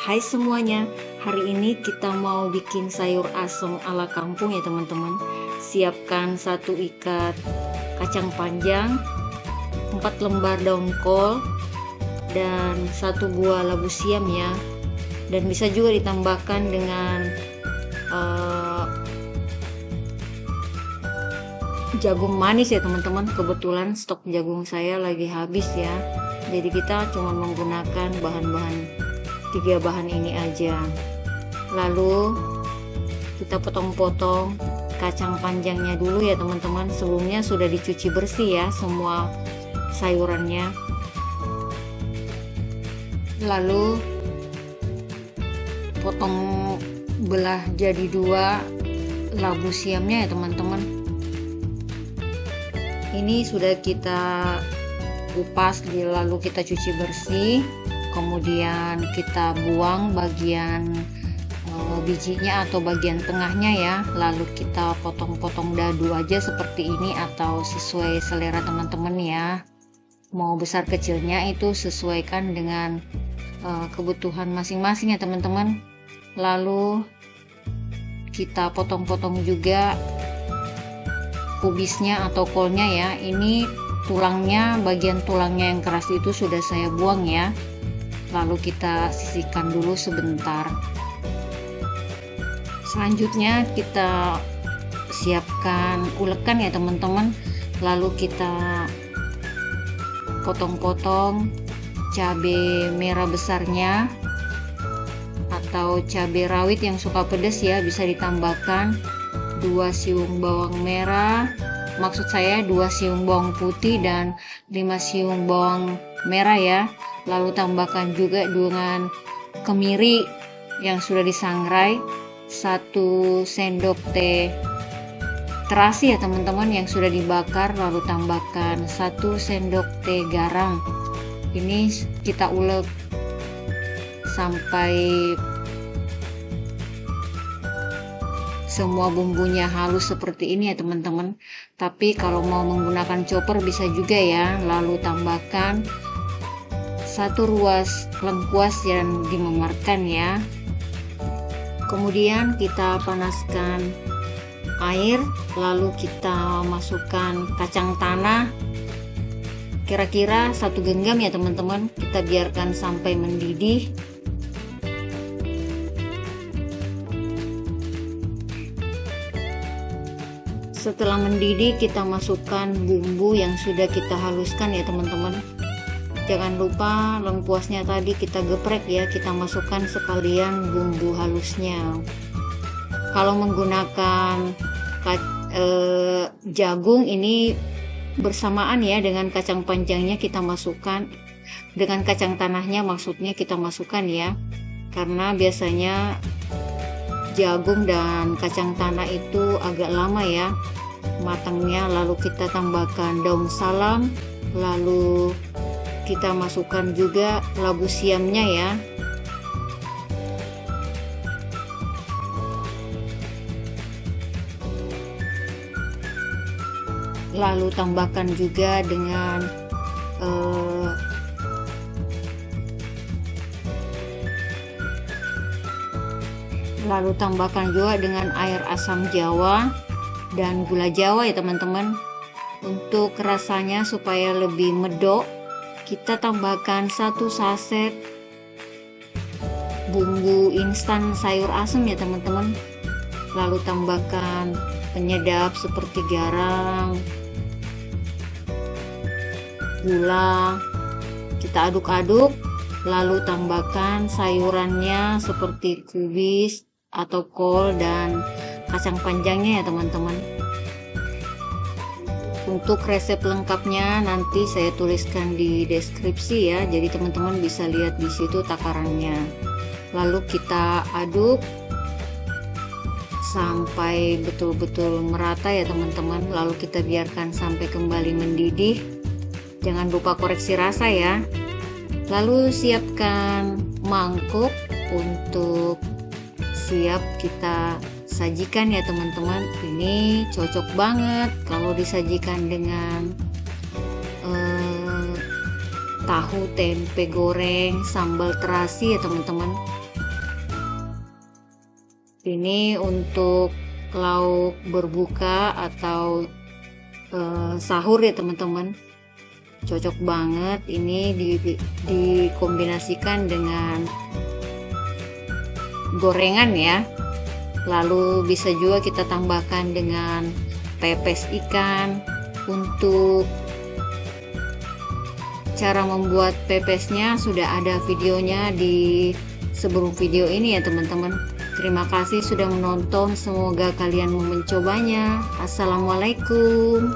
Hai semuanya, hari ini kita mau bikin sayur asem ala kampung ya teman-teman. Siapkan 1 ikat kacang panjang, 4 lembar daun kol, dan 1 buah labu siam ya. Dan bisa juga ditambahkan dengan jagung manis ya teman-teman. Kebetulan stok jagung saya lagi habis ya. Jadi kita cuma menggunakan bahan-bahan 3 bahan ini aja. Lalu kita potong-potong kacang panjangnya dulu ya teman-teman. Sebelumnya sudah dicuci bersih ya semua sayurannya. Lalu potong belah jadi 2 labu siamnya ya teman-teman. Ini sudah kita kupas, lalu kita cuci bersih. Kemudian kita buang bagian bijinya atau bagian tengahnya ya. Lalu kita potong-potong dadu aja seperti ini atau sesuai selera teman-teman ya. Mau besar kecilnya itu sesuaikan dengan kebutuhan masing-masing ya teman-teman. Lalu kita potong-potong juga kubisnya atau kolnya ya. Ini tulangnya, bagian tulangnya yang keras itu sudah saya buang ya. Lalu kita sisihkan dulu sebentar. Selanjutnya kita siapkan ulekan ya teman-teman. Lalu kita potong-potong cabai merah besarnya atau cabai rawit yang suka pedas ya, bisa ditambahkan 2 siung bawang merah, maksud saya 2 siung bawang putih dan 5 siung bawang merah ya. Lalu tambahkan juga dengan kemiri yang sudah disangrai, 1 sendok teh terasi ya teman-teman yang sudah dibakar. Lalu tambahkan 1 sendok teh garam. Ini kita ulek sampai semua bumbunya halus seperti ini ya teman-teman. Tapi kalau mau menggunakan chopper bisa juga ya. Lalu tambahkan 1 ruas lengkuas yang dimemarkan ya. Kemudian kita panaskan air, lalu kita masukkan kacang tanah kira-kira 1 genggam ya teman-teman. Kita biarkan sampai mendidih. Setelah mendidih kita masukkan bumbu yang sudah kita haluskan ya teman-teman. Jangan lupa lengkuasnya tadi kita geprek ya, kita masukkan sekalian bumbu halusnya. Kalau menggunakan jagung ini bersamaan ya dengan kacang panjangnya kita masukkan, dengan kacang tanahnya maksudnya kita masukkan ya. Karena biasanya jagung dan kacang tanah itu agak lama ya matangnya. Lalu kita tambahkan daun salam, lalu kita masukkan juga labu siamnya ya. Lalu tambahkan juga dengan air asam jawa dan gula jawa ya teman-teman. Untuk rasanya supaya lebih medok, kita tambahkan 1 saset bumbu instan sayur asem ya teman-teman. Lalu tambahkan penyedap seperti garam, gula. Kita aduk-aduk. Lalu tambahkan sayurannya seperti kubis atau kol dan kacang panjangnya ya teman-teman. Untuk resep lengkapnya nanti saya tuliskan di deskripsi ya, jadi teman-teman bisa lihat di situ takarannya. Lalu kita aduk sampai betul-betul merata ya teman-teman. Lalu kita biarkan sampai kembali mendidih. Jangan lupa koreksi rasa ya. Lalu siapkan mangkuk untuk siap kita sajikan ya teman-teman. Ini cocok banget kalau disajikan dengan tahu tempe goreng sambal terasi ya teman-teman. Ini untuk lauk berbuka atau sahur ya teman-teman. Cocok banget ini dikombinasikan dengan gorengan ya. Lalu bisa juga kita tambahkan dengan pepes ikan. Untuk cara membuat pepesnya sudah ada videonya di sebelum video ini ya teman-teman. Terima kasih sudah menonton, semoga kalian mau mencobanya. Assalamualaikum.